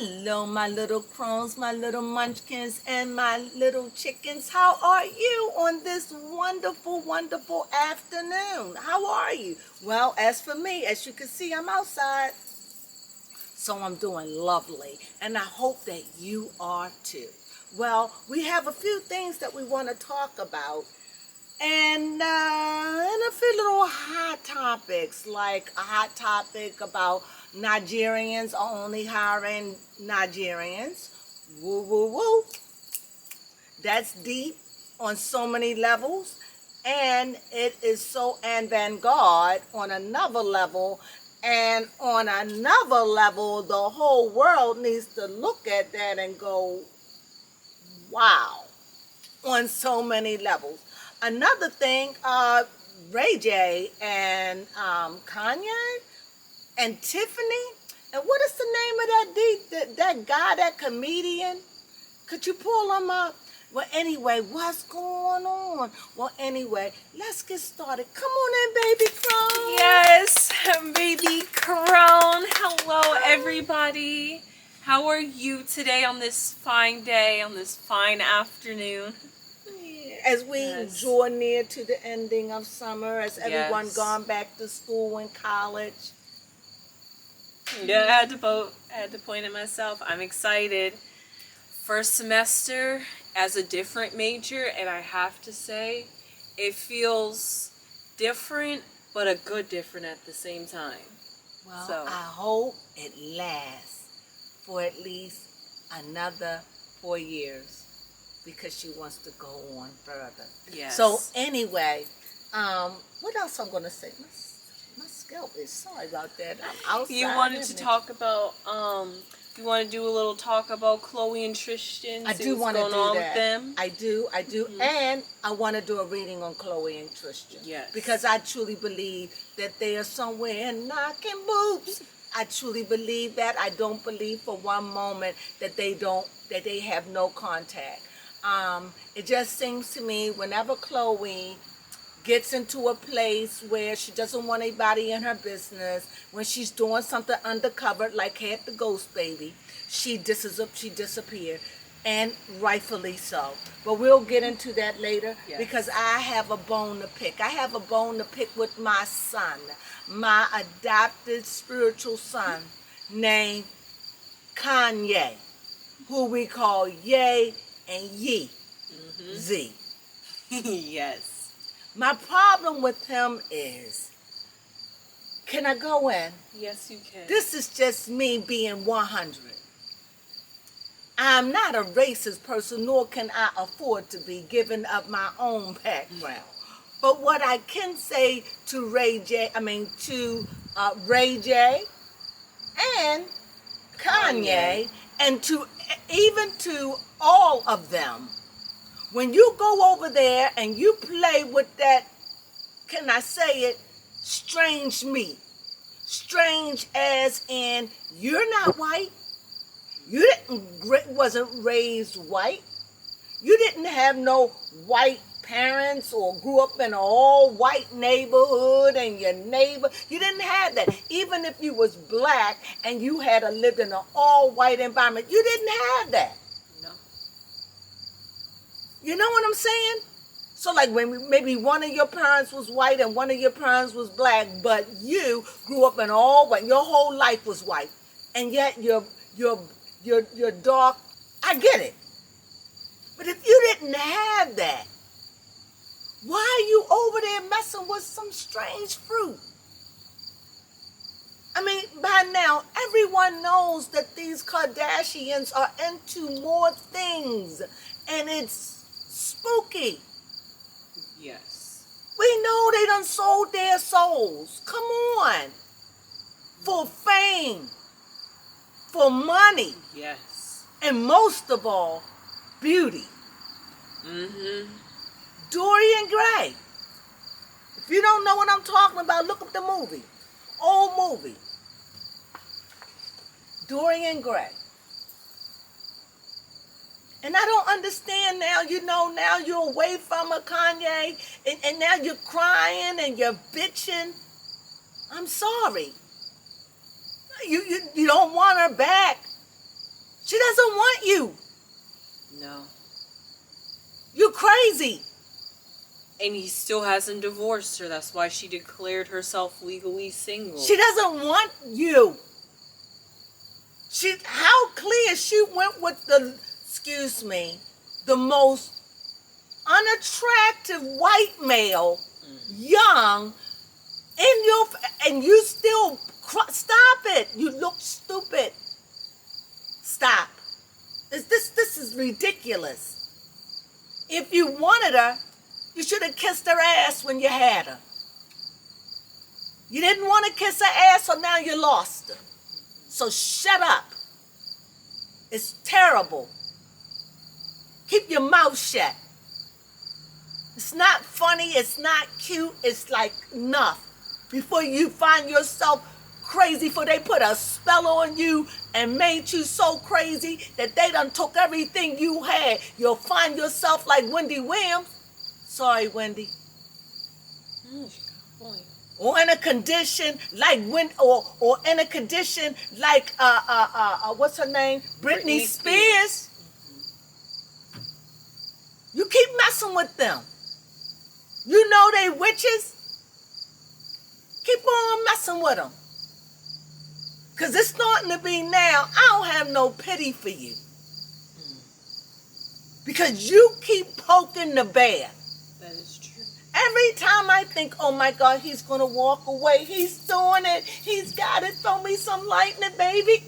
Hello, my little crones, my little munchkins, and my little chickens. How are you on this wonderful, wonderful afternoon? How are you? Well, as for me, as you can see, I'm outside. So I'm doing lovely, and I hope that you are too. Well, we have a few things that we want to talk about, and a few little hot topics, like a hot topic about Nigerians are only hiring Nigerians. Woo, woo, woo. That's deep on so many levels. And it is so avant-garde on another level. And on another level, the whole world needs to look at that and go, wow, on so many levels. Another thing, Ray J and Kanye and Tiffany, and what is the name of that guy, that comedian? Could you pull him up? Well, anyway, what's going on? Well, anyway, let's get started. Come on in, Baby Crone. Yes, Baby Crone. Hello, everybody. How are you today on this fine day, on this fine afternoon? As we draw near to the ending of summer, as everyone gone back to school and college. Yeah, I had to point at myself. I'm excited. First semester as a different major, and I have to say, it feels different, but a good different at the same time. Well, I hope it lasts for at least another 4 years, because she wants to go on further. Yes. So anyway, what else I'm going to say? My scalp is, sorry about that. I'm outside. You wanted to talk about, you want to do a little talk about Chloe and Tristan? I do want to do that. With them? I do. Mm-hmm. And I want to do a reading on Chloe and Tristan. Yes. Because I truly believe that they are somewhere knocking boots. I truly believe that. I don't believe for one moment that they have no contact. It just seems to me whenever Chloe gets into a place where she doesn't want anybody in her business, when she's doing something undercover, like had the ghost baby, she disappeared, and rightfully so. But we'll get into that later, because I have a bone to pick. I have a bone to pick with my son, my adopted spiritual son, named Kanye, who we call Ye and Ye. Z. Yes. My problem with him is, can I go in? Yes, you can. This is just me being 100. I'm not a racist person, nor can I afford to be, given of my own background. But what I can say to Ray J and Kanye, and to even to all of them, when you go over there and you play with that, can I say it, strange meat. Strange as in, you're not white. You wasn't raised white. You didn't have no white parents or grew up in an all-white neighborhood and your neighbor. You didn't have that. Even if you was black and you had lived in an all-white environment, you didn't have that. You know what I'm saying? So like when maybe one of your parents was white and one of your parents was black, but you grew up in all white. Your whole life was white. And yet you're dark. I get it. But if you didn't have that, why are you over there messing with some strange fruit? I mean, by now, everyone knows that these Kardashians are into more things. And it's spooky. Yes. We know they done sold their souls. Come on. For fame. For money. Yes. And most of all, beauty. Dorian Gray. If you don't know what I'm talking about, look up the movie. Old movie. Dorian Gray. And I don't understand now, now you're away from her, Kanye, and now you're crying and you're bitching. I'm sorry. You don't want her back. She doesn't want you. No. You're crazy. And he still hasn't divorced her. That's why she declared herself legally single. She doesn't want you. How clear she went with the most unattractive white male, young, and you still, stop it. You look stupid. Stop. This is ridiculous. If you wanted her, you should have kissed her ass when you had her. You didn't want to kiss her ass, so now you lost her. So shut up. It's terrible. Keep your mouth shut. It's not funny. It's not cute. It's like enough. Before you find yourself crazy, for they put a spell on you and made you so crazy that they done took everything you had. You'll find yourself like Wendy Williams. Sorry, Wendy. Or in a condition like or in a condition like what's her name? Britney Spears. You keep messing with them. You know they witches. Keep on messing with them. Because it's starting to be now, I don't have no pity for you. Because you keep poking the bear. That is true. Every time I think, oh my God, he's going to walk away. He's doing it. He's got it. Throw me some lightning, baby.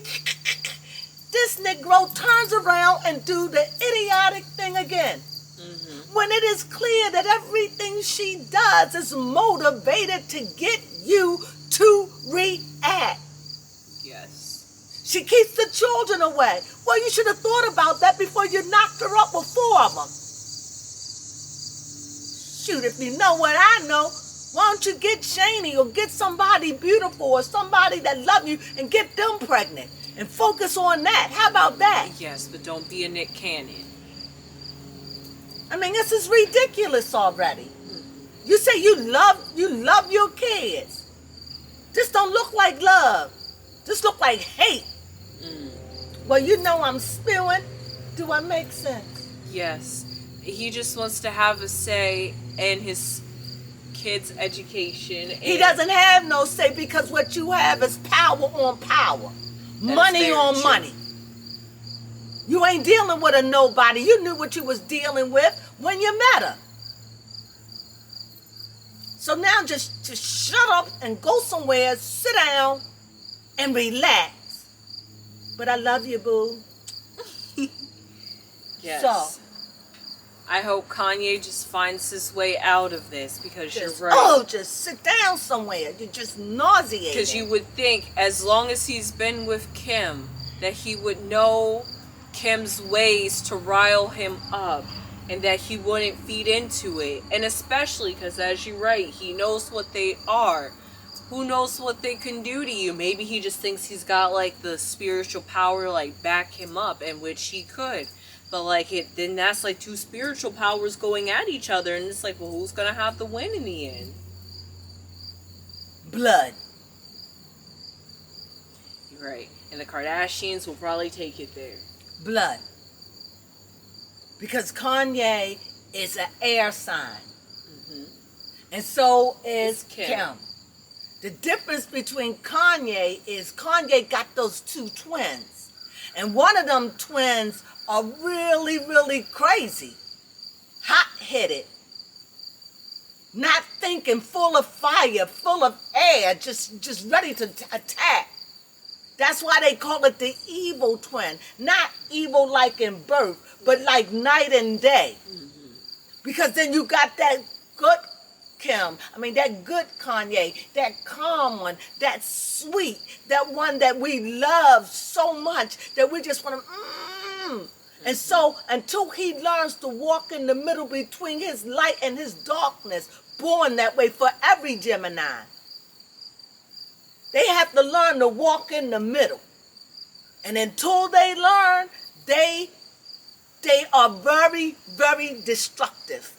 This Negro turns around and do the idiotic thing again. Mm-hmm. When it is clear that everything she does is motivated to get you to react. Yes. She keeps the children away. Well, you should have thought about that before you knocked her up with 4 of them. Shoot, if you know what I know, why don't you get Shani or get somebody beautiful or somebody that love you and get them pregnant and focus on that? How about that? Yes, but don't be a Nick Cannon. I mean, this is ridiculous already. You say you love your kids. This don't look like love. This look like hate. Well, you know I'm spewing. Do I make sense? Yes. He just wants to have a say in his kids' education. He doesn't have no say because what you have is power on power. Money on money. You ain't dealing with a nobody. You knew what you was dealing with when you met her. So now just shut up and go somewhere, sit down and relax. But I love you, boo. Yes. So, I hope Kanye just finds his way out of this because you're right. Oh, just sit down somewhere. You're just nauseating. Because you would think as long as he's been with Kim that he would know Kim's ways to rile him up and that he wouldn't feed into it. And especially because, as you're right, he knows what they are. Who knows what they can do to you? Maybe he just thinks he's got like the spiritual power to like back him up, in which he could. But like then that's like 2 spiritual powers going at each other, and it's like, well, who's gonna have the win in the end? Blood. You're right. And the Kardashians will probably take it there. Blood. Because Kanye is an air sign. Mm-hmm. And so is Kim. The difference between Kanye is Kanye got those 2 twins. And one of them twins are really, really crazy. Hot-headed. Not thinking, full of fire, full of air, just ready to attack. That's why they call it the evil twin. Not evil like in birth, but like night and day. Mm-hmm. Because then you got that good Kim. That good Kanye, that calm one, that sweet, that one that we love so much that we just want to, And so until he learns to walk in the middle between his light and his darkness, born that way for every Gemini, they have to learn to walk in the middle. And until they learn, they are very, very destructive.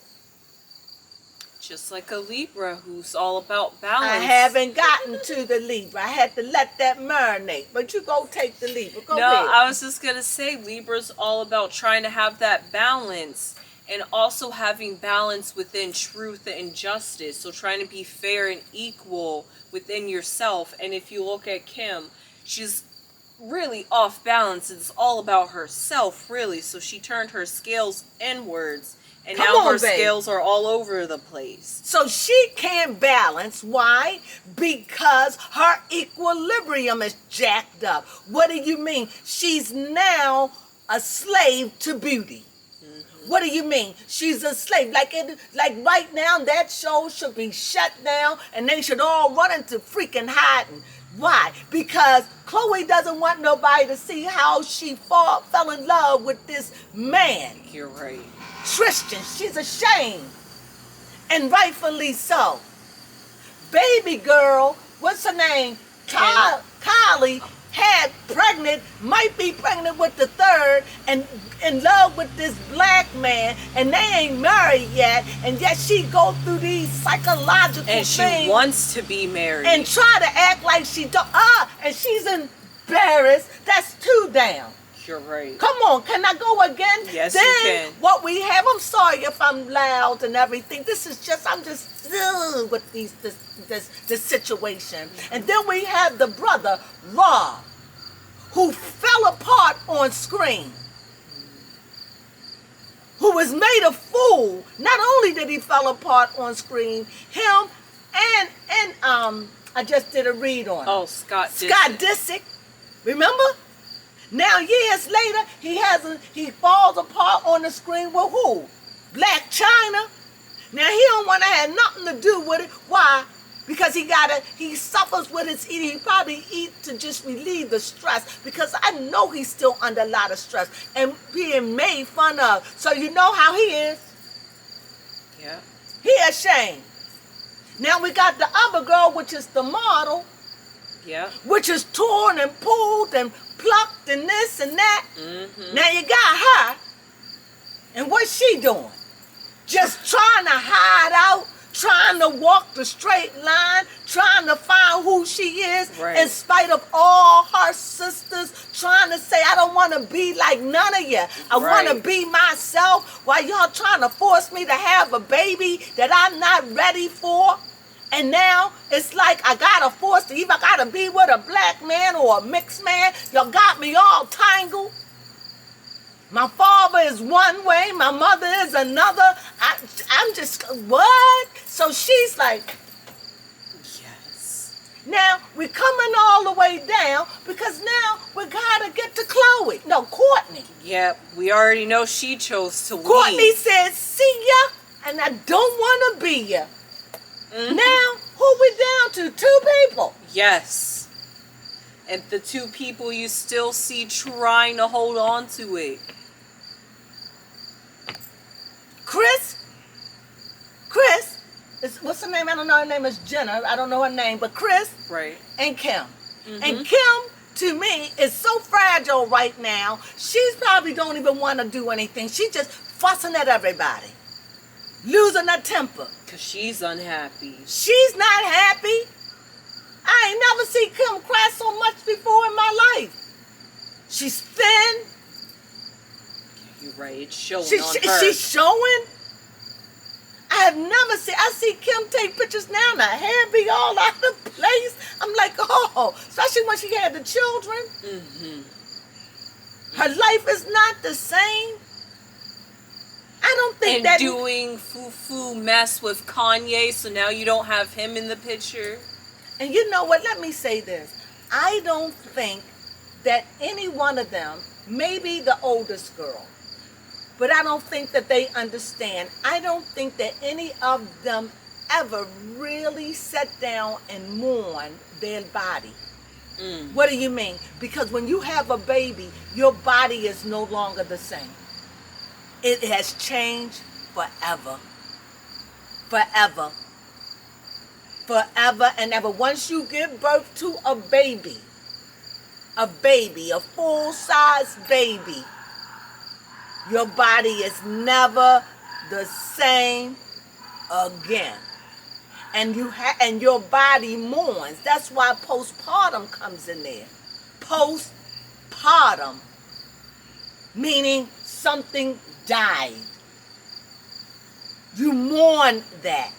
Just like a Libra who's all about balance. I haven't gotten to the Libra. I had to let that marinate. But you go take the Libra. Go No, ahead. I was just going to say Libra's all about trying to have that balance and also having balance within truth and justice. So trying to be fair and equal within yourself. And if you look at Kim, she's really off balance. It's all about herself, really. So she turned her scales inwards. And Come now on, her babe. scales are all over the place. So she can't balance. Why? Because her equilibrium is jacked up. What do you mean? She's now a slave to beauty. What do you mean? She's a slave. Like right now, that show should be shut down and they should all run into freaking hiding. Why? Because Chloe doesn't want nobody to see how she fell in love with this man. You're right. Tristan. She's ashamed. And rightfully so. Baby girl, what's her name? Kylie had pregnant, might be pregnant with the third, and in love with this black man, and they ain't married yet, and yet she go through these psychological And things she wants to be married. and try to act like she don't. And she's embarrassed. That's two down. You're right. Come on, can I go again? Yes, then, you can. What we have, I'm sorry if I'm loud and everything. I'm just with this situation. And then we have the brother, Rob, who fell apart on screen, who was made a fool. Not only did he fall apart on screen, him and I just did a read on him. Oh, Scott Disick. Remember? Now years later, he falls apart on the screen with who? Black China. Now he don't want to have nothing to do with it. Why? Because he suffers with his eating. He probably eat to just relieve the stress. Because I know he's still under a lot of stress and being made fun of. So you know how he is. Yeah. He ashamed. Now we got the other girl, which is the model. Yeah. Which is torn and pulled and plucked and this and that. Mm-hmm. Now you got her. And what's she doing? Just trying to hide out, trying to walk the straight line, trying to find who she is, right, in spite of all her sisters, trying to say, I don't want to be like none of you. I want to be myself, while y'all trying to force me to have a baby that I'm not ready for. And now it's like I gotta force to either I gotta be with a black man or a mixed man. Y'all got me all tangled. My father is one way, my mother is another. I'm just, what? So she's like, yes. Now we're coming all the way down because now we gotta get to Chloe. No, Courtney. Yep, we already know she chose to Courtney leave. said, see ya, and I don't wanna be ya. Mm-hmm. Now, who we down to? Two people. Yes. And the two people you still see trying to hold on to it. Chris, what's her name? I don't know her name is Jenna. I don't know her name, but Chris Right. and Kim. Mm-hmm. And Kim, to me, is so fragile right now. She's probably don't even want to do anything. She's just fussing at everybody. Losing her temper. Because she's unhappy. She's not happy. I ain't never seen Kim cry so much before in my life. She's thin. You're right, it's showing She's showing. I have never seen, I see Kim take pictures now and her hair be all out of place. I'm like, oh, especially when she had the children. Mm-hmm. Her life is not the same. I don't think and that... doing foo-foo mess with Kanye, so now you don't have him in the picture. And you know what? Let me say this. I don't think that any one of them, maybe the oldest girl, but I don't think that they understand. I don't think that any of them ever really sat down and mourned their body. What do you mean? Because when you have a baby, your body is no longer the same. It has changed forever. Forever. Forever and ever. Once you give birth to a baby, a full-size baby, your body is never the same again. And and your body mourns. That's why postpartum comes in there. Postpartum, meaning something died. You mourn that.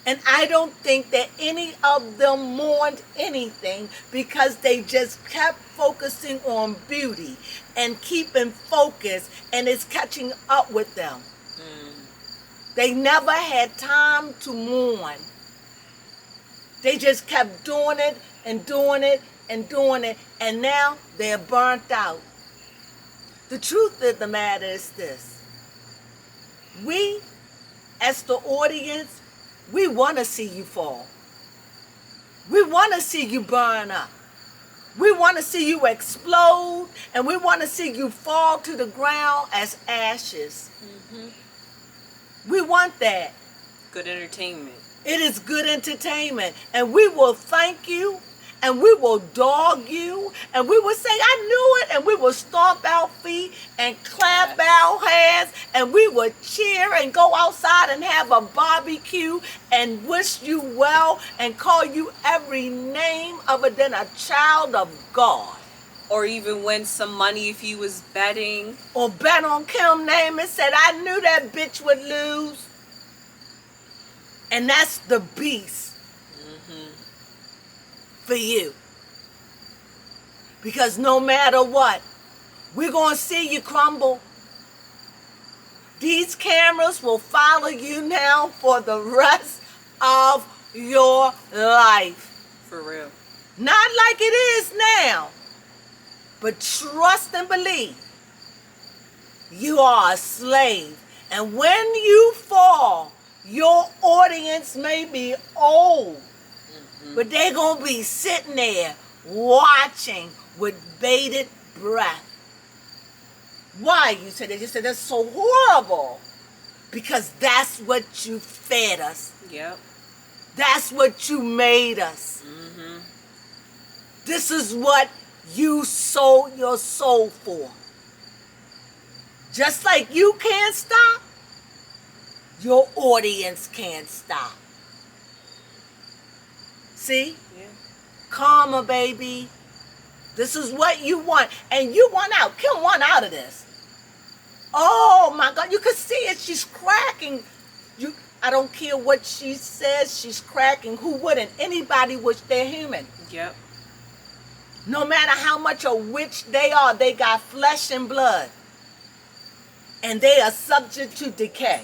And I don't think that any of them mourned anything because they just kept focusing on beauty and keeping focus, and it's catching up with them. They never had time to mourn. They just kept doing it and doing it and doing it, and now they're burnt out. The truth of the matter is this. We, as the audience, we want to see you fall. We want to see you burn up. We want to see you explode, and we want to see you fall to the ground as ashes. We want that. Good entertainment. It is good entertainment, and we will thank you, and we will dog you, and we will say, I knew it, and we will stomp our feet and clap our hands, and we will cheer and go outside and have a barbecue and wish you well and call you every name other than a child of God. Or even win some money if you was betting. Or bet on Kim's name and said, I knew that bitch would lose. And that's the beast for you. Because no matter what, we're going to see you crumble. These cameras will follow you now for the rest of your life. For real. Not like it is now. But trust and believe. You are a slave. And when you fall, your audience may be old, but they're going to be sitting there watching with bated breath. Why? You said they just said that's so horrible. Because that's what you fed us. Yep. That's what you made us. This is what you sold your soul for. Just like you can't stop, your audience can't stop. See? Yeah. Karma, baby. This is what you want. And you want out. Kim want out of this. Oh my God. You can see it. She's cracking. I don't care what she says. She's cracking. Who wouldn't? Anybody wish they're human. Yep. No matter how much a witch they are, they got flesh and blood. And they are subject to decay.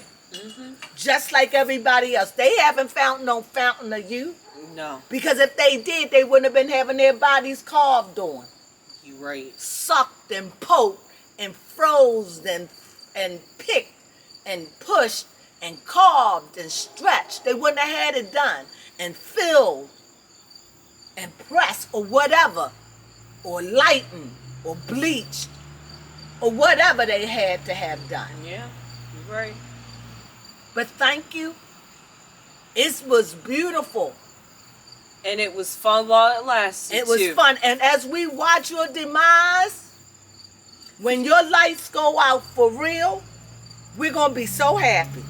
Just like everybody else. They haven't found no fountain of youth. No. Because if they did, they wouldn't have been having their bodies carved on. You right. Sucked and poked and froze and picked and pushed and carved and stretched. They wouldn't have had it done and filled and pressed or whatever, or lightened or bleached or whatever they had to have done. Yeah, you're right. But thank you. It was beautiful. And it was fun while it lasted. It was fun. And as we watch your demise, when your lights go out for real, we're going to be so happy.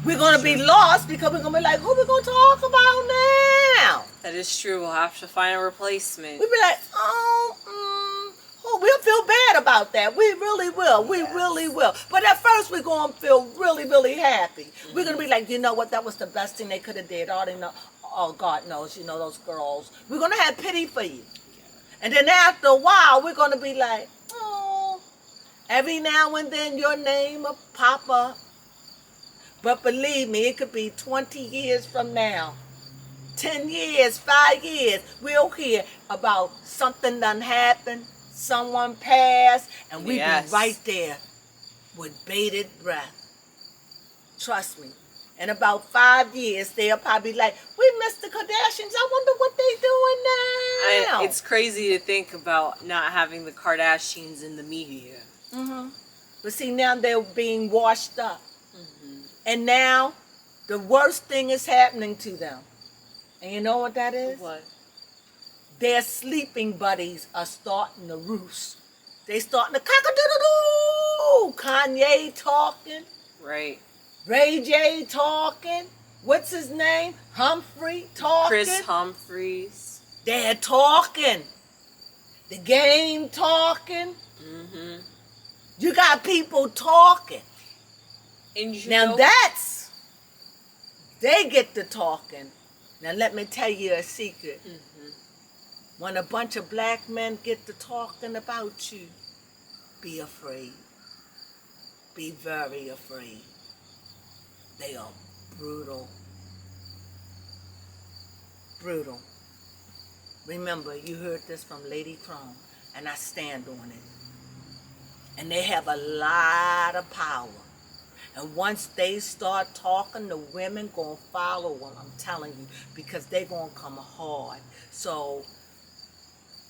We're going to be lost because we're going to be like, who we going to talk about now? That is true. We'll have to find a replacement. We'll be like, we'll feel bad about that. We really will. We really will. But at first, we're going to feel really, really happy. We're going to be like, you know what? That was the best thing they could have did. Oh, God knows, you know, those girls. We're going to have pity for you. And then after a while, we're going to be like, oh, every now and then your name will pop up. But believe me, it could be 20 years from now, 10 years, 5 years, we'll hear about something done happened, someone passed, and we'll be right there with bated breath. Trust me. In about 5 years, they'll probably be like, we missed the Kardashians. I wonder what they doing now. It's crazy to think about not having the Kardashians in the media. But see, now they're being washed up. And now, the worst thing is happening to them. And you know what that is? What? Their sleeping buddies are starting to roost. They starting to cock-a-doodle-doo. Kanye talking. Right. Ray J talking. What's his name? Humphrey talking. Chris Humphries. They're talking. The game talking. Mm-hmm. You got people talking. And Now they get to talking. Now let me tell you a secret. Mm-hmm. When a bunch of black men get to talking about you, be afraid. Be very afraid. They are brutal. Brutal. Remember, you heard this from Lady Crone, and I stand on it. And they have a lot of power. And once they start talking, the women gonna follow them, I'm telling you, because they gonna come hard. So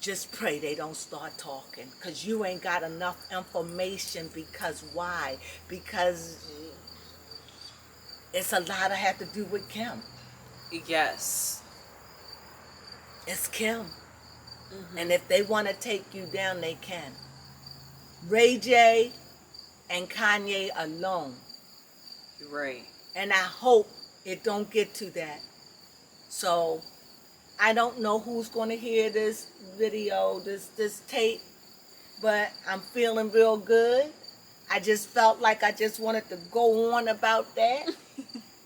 just pray they don't start talking, because you ain't got enough information. Because why? Because it's a lot of have to do with Kim. Yes. It's Kim. Mm-hmm. And if they want to take you down, they can. Ray J and Kanye alone. Right. And I hope it don't get to that. So I don't know who's going to hear this video, this tape, but I'm feeling real good. I just felt like I just wanted to go on about that.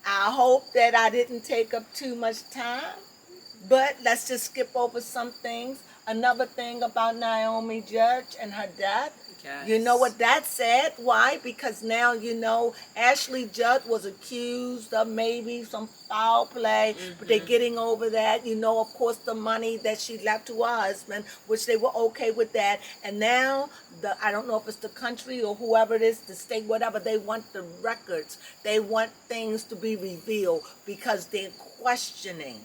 I hope that I didn't take up too much time, but let's just skip over some things. Another thing about Naomi Judd and her death. Yes. You know what that said? Why? Because now, you know, Ashley Judd was accused of maybe some foul play, but they're getting over that. You know, of course, the money that she left to her husband, which they were okay with that. And now, I don't know if it's the country or whoever it is, the state, whatever, they want the records. They want things to be revealed because they're questioning.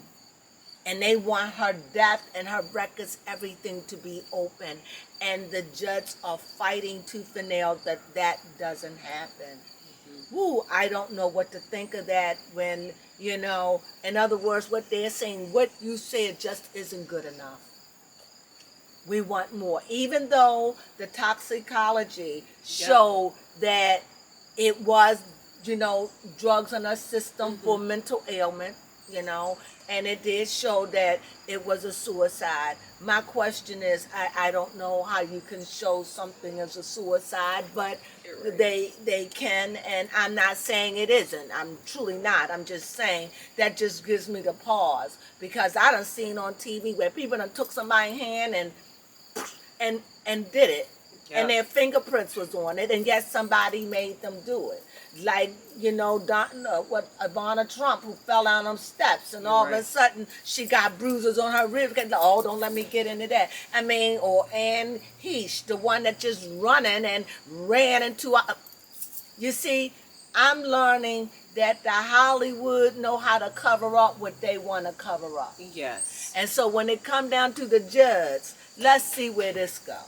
And they want her death and her records, everything to be open. And the judges are fighting tooth and nail that that doesn't happen. Woo, I don't know what to think of that when, you know, in other words, what they're saying, what you said just isn't good enough. We want more. Even though the toxicology showed that it was, you know, drugs in her system for mental ailment, you know, and it did show that it was a suicide. My question is, I don't know how you can show something as a suicide, but right. they can, and I'm not saying it isn't. I'm truly not. I'm just saying that just gives me the pause, because I done seen on TV where people done took somebody's hand and did it. Yep. And their fingerprints was on it, and yet somebody made them do it. Like, you know, Ivana Trump, who fell down them steps, and all of a sudden she got bruises on her ribs. Oh, don't let me get into that. I mean, or Anne Heche, the one that just running and ran into a... You see, I'm learning that the Hollywood know how to cover up what they want to cover up. Yes. And so when it come down to the judge, let's see where this goes.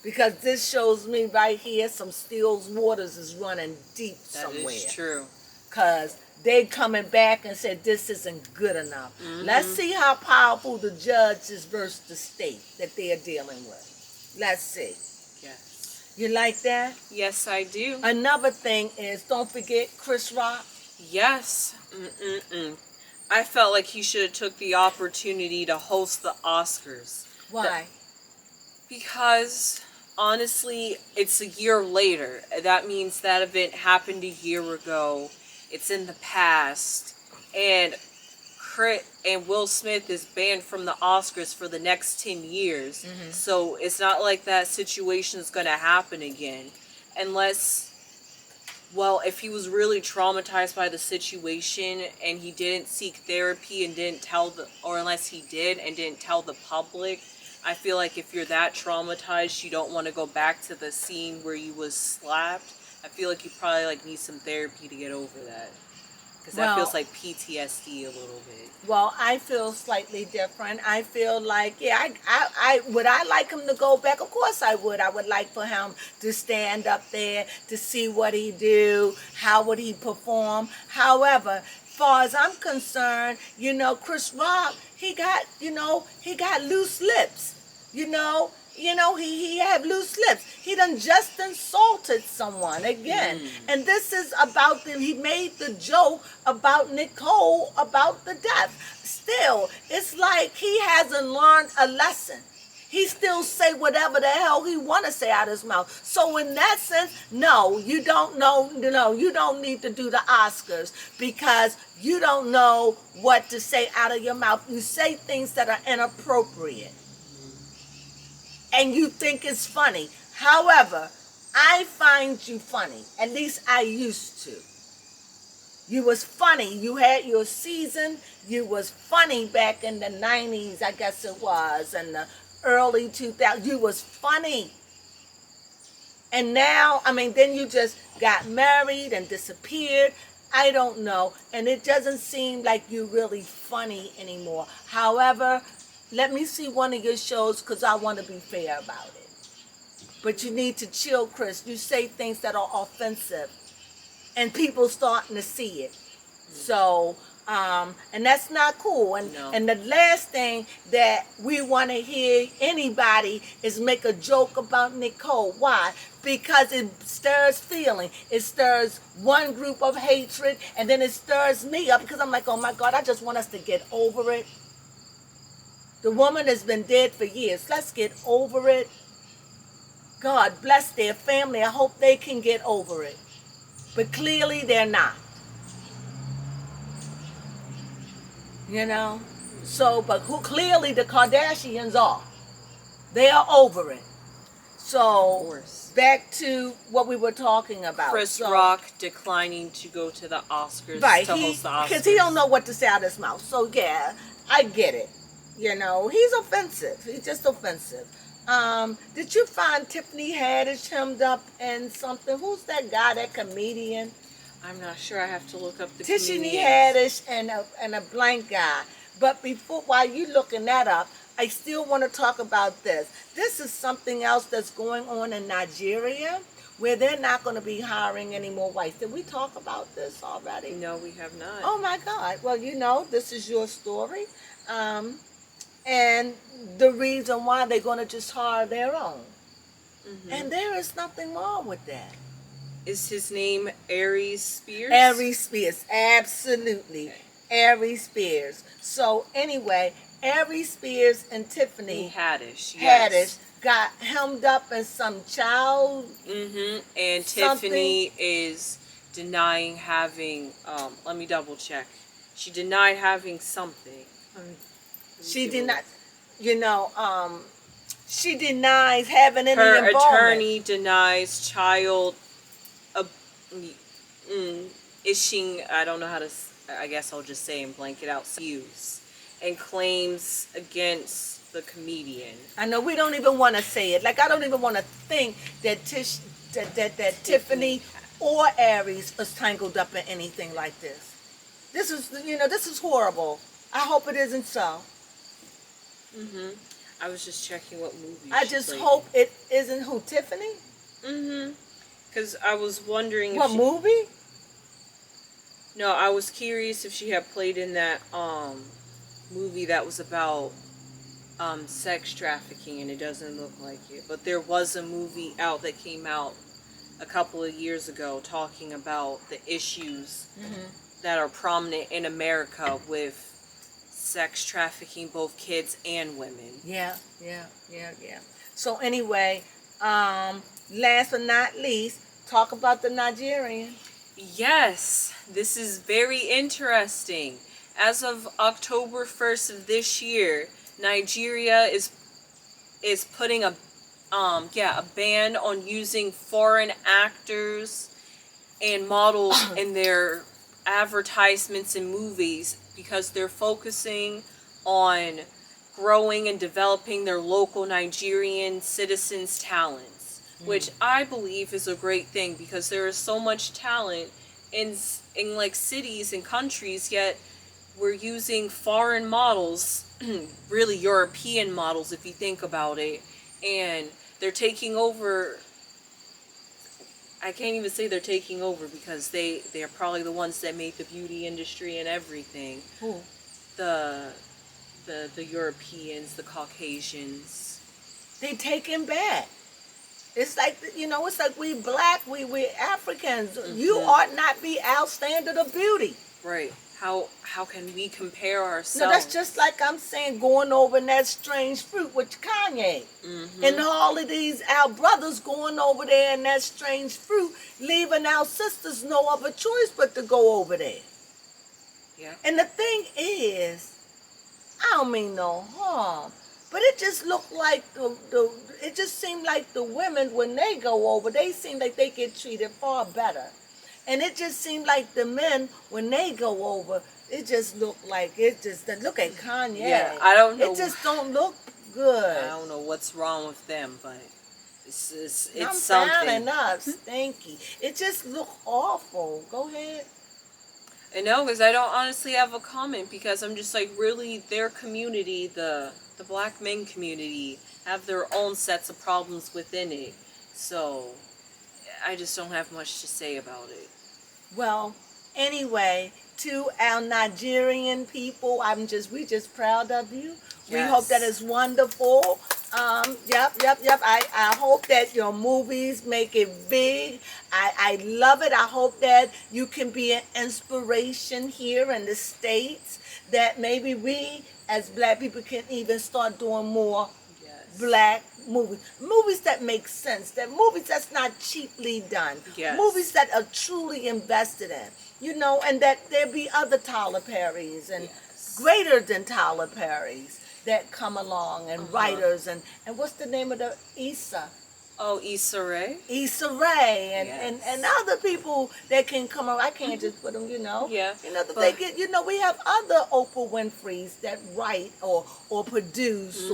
Because this shows me right here some Steele's waters is running deep somewhere. That is true. Because they coming back and said this isn't good enough. Let's see how powerful the judge is versus the state that they are dealing with. Let's see. Yes. You like that? Yes, I do. Another thing is, don't forget Chris Rock. Yes. I felt like he should have took the opportunity to host the Oscars. Why? Because... honestly, it's a year later. That means that event happened a year ago. It's in the past. And Will Smith is banned from the Oscars for the next 10 years. So it's not like that situation is going to happen again. Unless, well, if he was really traumatized by the situation and he didn't seek therapy and didn't tell or unless he did and didn't tell the public, I feel like if you're that traumatized, you don't want to go back to the scene where you was slapped. I feel like you probably like need some therapy to get over that. Because that feels like PTSD a little bit. Well, I feel slightly different. I feel like, yeah, I would I like him to go back? Of course I would. I would like for him to stand up there to see what he do, how would he perform. However, far as I'm concerned, you know, Chris Rock, he got loose lips. You know, he had loose lips. He done just insulted someone again. And this is about he made the joke about Nicole about the death. Still, it's like he hasn't learned a lesson. He still say whatever the hell he want to say out of his mouth. So in that sense, no, you don't know, you don't need to do the Oscars because you don't know what to say out of your mouth. You say things that are inappropriate. And you think it's funny. However, I find you funny. At least I used to. You was funny. You had your season. You was funny back in the 90s, I guess it was, and the early 2000s. You was funny. And now, then you just got married and disappeared. I don't know. And it doesn't seem like you're really funny anymore. However, let me see one of your shows because I want to be fair about it. But you need to chill, Chris. You say things that are offensive. And people starting to see it. So, and that's not cool. And the last thing that we want to hear anybody is make a joke about Nicole. Why? Because it stirs feeling. It stirs one group of hatred, and then it stirs me up because I'm like, oh my God, I just want us to get over it. The woman has been dead for years. Let's get over it. God bless their family. I hope they can get over it. But clearly they're not. So, but clearly the Kardashians are. They are over it. So, back to what we were talking about. Chris Rock declining to go to the Oscars, right, to host the Oscars. Because he don't know what to say out of his mouth. So, yeah, I get it. He's offensive. He's just offensive. Did you find Tiffany Haddish hemmed up in something? Who's that guy, that comedian? I'm not sure. I have to look up the Tiffany Haddish and a blank guy. But while you looking that up, I still want to talk about this. This is something else that's going on in Nigeria where they're not going to be hiring any more whites. Did we talk about this already? No, we have not. Oh my God. Well, this is your story. And the reason why they're going to just hire their own. Mm-hmm. And there is nothing wrong with that. Is his name Aries Spears? Aries Spears, absolutely. Okay. Aries Spears. So anyway, Aries Spears and Tiffany Haddish got hemmed up in some child. Mm-hmm. And Tiffany is denying having. Let me double check. She denied having something. She denied. She denies having any involvement. Her attorney denies child. Ishing, I don't know how to, I guess I'll just say and blank it out, use, and claims against the comedian. I know we don't even want to say it. Like, I don't even want to think that Tiffany or Aries is tangled up in anything like this. This is horrible. I hope it isn't so. Mm-hmm. I was just checking what movie I just hope it isn't who, Tiffany? Mm-hmm. Because I was wondering what movie? No, I was curious if she had played in that movie that was about sex trafficking, and it doesn't look like it. But there was a movie out that came out a couple of years ago talking about the issues that are prominent in America with sex trafficking, both kids and women. Yeah. So anyway, last but not least, talk about the Nigerian. Yes, this is very interesting. As of October 1st of this year, Nigeria is putting a ban on using foreign actors and models in their advertisements and movies because they're focusing on growing and developing their local Nigerian citizens' talents, which I believe is a great thing because there is so much talent in like cities and countries, yet we're using foreign models, really European models if you think about it, and they're taking over. I can't even say they're taking over because they're probably the ones that made the beauty industry and everything. Who? The Europeans, the Caucasians. They take him back. It's like, it's like we black, we Africans. You ought not be our standard of beauty. Right. How can we compare ourselves? No, that's just like I'm saying, going over in that strange fruit with Kanye. And all of these, our brothers going over there in that strange fruit, leaving our sisters no other choice but to go over there. Yeah. And the thing is, I don't mean no harm, but it just looked like it just seemed like the women, when they go over, they seem like they get treated far better. And it just seemed like the men, when they go over, it just looked like look at Kanye. Yeah, I don't know. It just don't look good. I don't know what's wrong with them, but it's I'm something. fine enough, stinky. It just looked awful. Go ahead. I know, because I don't honestly have a comment, because I'm just like, really, their community, the black men community, have their own sets of problems within it. So I just don't have much to say about it. Well, anyway, to our Nigerian people, we just proud of you. Yes. We hope that it's wonderful. Yep. I hope that your movies make it big. I love it. I hope that you can be an inspiration here in the States, that maybe we as black people can even start doing more black movies that make sense, that movies that's not cheaply done, movies that are truly invested in, and that there be other Tyler Perrys and greater than Tyler Perrys that come along, and writers, and what's the name of the Issa? Oh, Issa Rae. Issa Rae and other people that can come around. I can't just put them, Yeah. That they get, we have other Oprah Winfreys that write or produce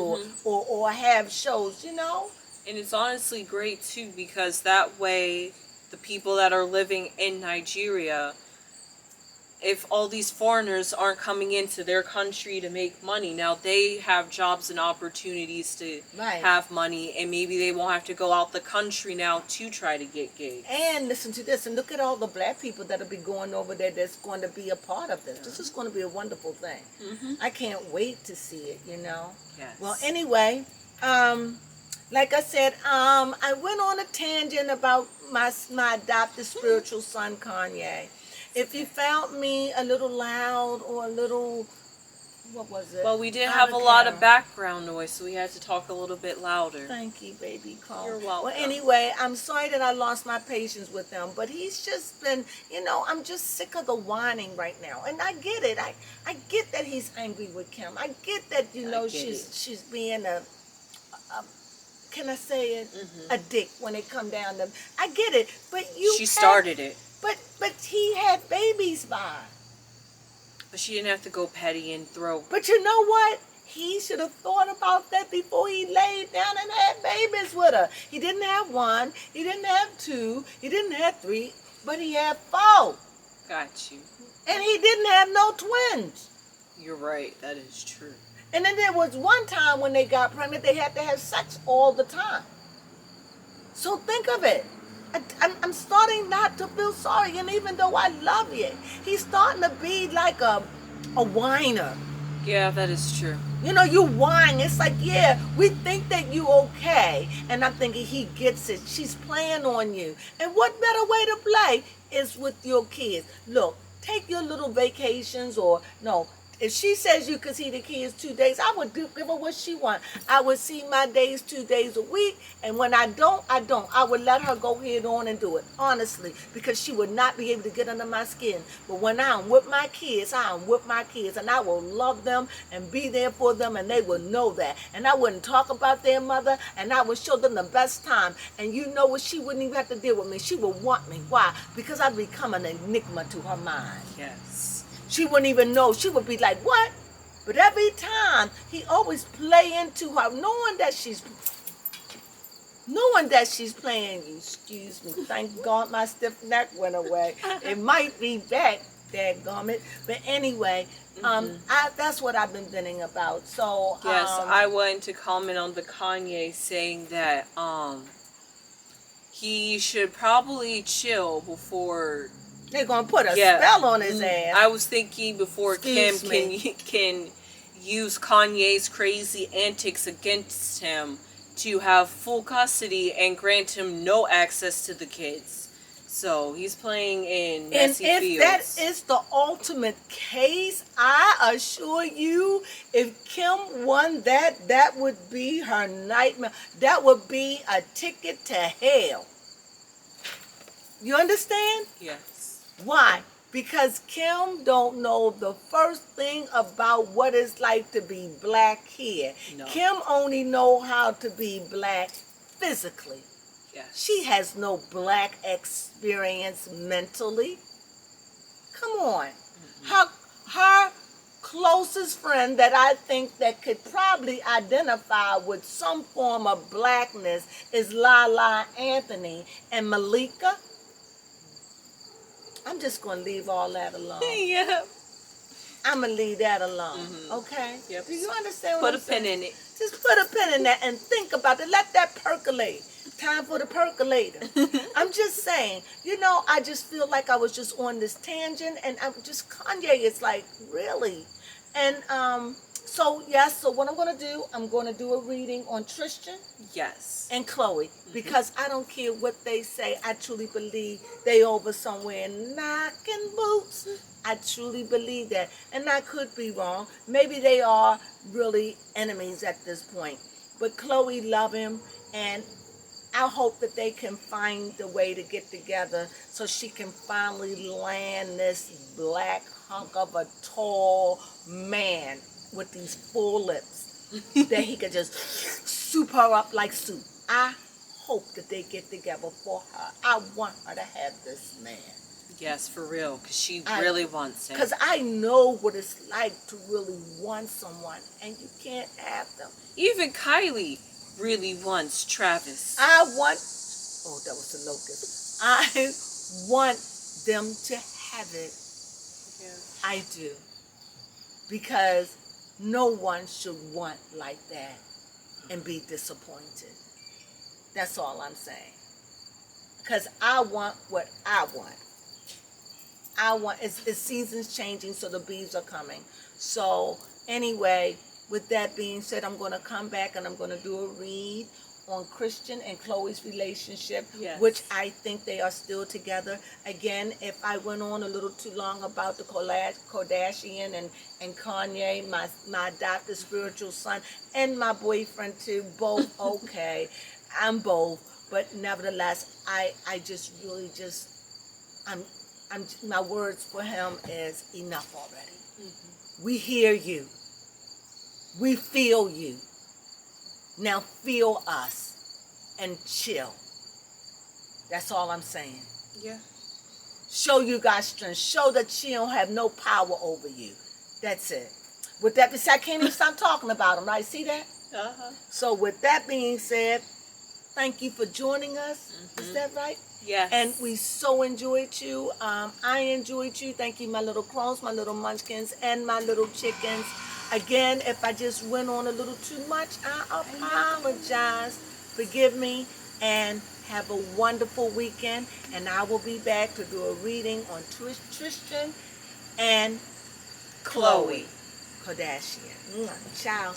or have shows, And it's honestly great too, because that way the people that are living in Nigeria, if all these foreigners aren't coming into their country to make money, now they have jobs and opportunities to have money, and maybe they won't have to go out the country now to try to get gigs. And listen to this, and look at all the black people that'll be going over there that's going to be a part of this. This is going to be a wonderful thing. I can't wait to see it, Yes. Well, anyway, like I said, I went on a tangent about my adopted spiritual son, Kanye. If you found me a little loud or a little, what was it? Well, we did have a lot of background noise, so we had to talk a little bit louder. Thank you, Baby Crone. You're welcome. Well, anyway, I'm sorry that I lost my patience with him, but he's just been, I'm just sick of the whining right now. And I get it. I get that he's angry with Kim. I get that, she's being a can I say it? A dick when it come down to, I get it, but she started it. But he had babies by. But she didn't have to go petty and throw. But you know what? He should have thought about that before he laid down and had babies with her. He didn't have one. He didn't have two. He didn't have three. But he had four. Got you. And he didn't have no twins. You're right. That is true. And then there was one time when they got pregnant, they had to have sex all the time. So think of it. I'm starting not to feel sorry, and even though I love you, he's starting to be like a whiner. Yeah, that is true. You whine. It's like, yeah, we think that you okay, and I'm thinking he gets it. She's playing on you, and what better way to play is with your kids. Look, take your little vacations, or no. If she says you can see the kids 2 days, I would give her what she wants. I would see my days 2 days a week, and when I don't, I don't. I would let her go ahead on and do it, honestly, because she would not be able to get under my skin. But when I'm with my kids, I'm with my kids, and I will love them and be there for them, and they will know that. And I wouldn't talk about their mother, and I would show them the best time. And you know what? She wouldn't even have to deal with me. She would want me. Why? Because I'd become an enigma to her mind. Yes. She wouldn't even know. She would be like, what? But every time, he always play into her, knowing that she's playing you. Excuse me. Thank God my stiff neck went away. It might be back, dadgummit. But anyway, that's what I've been venting about. So yes, I wanted to comment on the Kanye saying that he should probably chill before they're going to put a spell on his ass. I was thinking before Kim can use Kanye's crazy antics against him to have full custody and grant him no access to the kids. So he's playing in messy and if fields. that is the ultimate case, I assure you, if Kim won that, that would be her nightmare. That would be a ticket to hell. You understand? Yes. Why? Because Kim don't know the first thing about what it's like to be black here. No. Kim only know how to be black physically. Yes. She has no black experience mentally. Come on. Her closest friend that I think that could probably identify with some form of blackness is Lala Anthony and Malika. I'm just going to leave all that alone. Yeah. I'm going to leave that alone. Okay? Yep. Do you understand what Put I'm a pin saying? in it. Just put a pin in that and think about it. Let that percolate. Time for the percolator. I'm just saying, I just feel like I was just on this tangent, and I'm just, Kanye is like, really? And so what I'm going to do, I'm going to do a reading on Tristan. Yes. And Chloe, because I don't care what they say, I truly believe they over somewhere knocking boots. I truly believe that. And I could be wrong. Maybe they are really enemies at this point. But Chloe love him, and I hope that they can find the way to get together so she can finally land this black hunk of a tall man with these full lips that he could just soup her up like soup. I hope that they get together for her. I want her to have this man. Yes, for real, because she really wants him. Because I know what it's like to really want someone, and you can't have them. Even Kylie really wants Travis. I want... Oh, that was the locust. I want them to have it. Yeah. I do. Because no one should want like that and be disappointed. That's all I'm saying. Because I want what I want. It's seasons changing, so the bees are coming. So anyway, with that being said, I'm going to come back and I'm going to do a read on Christian and Chloe's relationship, yes, which I think they are still together. Again, if I went on a little too long about the Kardashian and Kanye, my adopted spiritual son, and my boyfriend too, both okay. I'm both, but nevertheless, I just really just, my words for him is enough already. Mm-hmm. We hear you. We feel you. Now feel us and chill. That's all I'm saying. Yeah. Show you God's strength. Show that she don't have no power over you. That's it. With that being said, I can't even stop talking about him, right? See that? Uh-huh. So with that being said, thank you for joining us. Mm-hmm. Is that right? Yes. And we so enjoyed you. I enjoyed you. Thank you, my little crones, my little munchkins, and my little chickens. Again, if I just went on a little too much, I apologize. Forgive me, and have a wonderful weekend. And I will be back to do a reading on Tristan and Khloe Kardashian. Ciao.